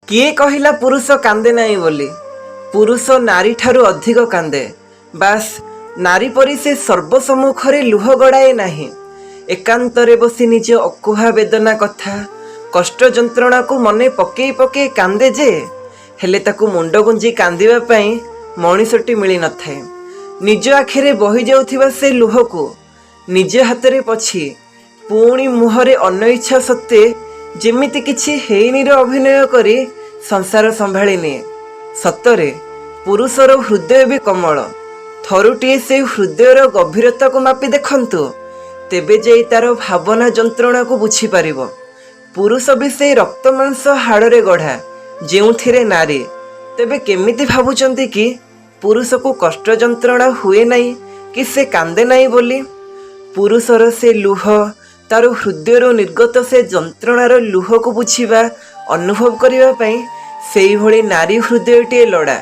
किए कहिला पुरुष कांदे नहीं बोली। पुरुष नारी ठारू अधिक कांदे। बास नारी परी से सर्वसम्मुखरे लुह गड़ाए नहीं। एकांतरे बसी निज अकुहा वेदना कथा कष्ट जंत्रणा को मने पकई पकई कांदे जे हेले ताकू मुंड गुंजी कांदिबा पई मणिषटी मिली न थाए। निज आखिरे बही जाउथिबा से लुह को निज हाथ पछी पुणी मुहरे अन्न इच्छा सत्वे जेमिति किछि हेइनीर अभिनय करी संसार संभाली निए। सतरे पुरुषर हृदय भी कमल। थरुटिए से हृदयर गभीरता को मापी देखंतु तेबे जाई तार भावना जंत्रणा को बुझी पारिबो। पुरुष भी से रक्त मांस हाड़े गढ़ा जेउथिरे नारी। तेबे केमिति भाबुचंती कि पुरुष को कष्ट जंत्रणा हुए नहीं कि से कांदे नहीं बोली। पुरुषर से लुह तार हृदय निर्गत से जंत्रणार लुह को बुझिबा अनुभव करिबा पई सेई भली नारी हृदयटीए लड़ा।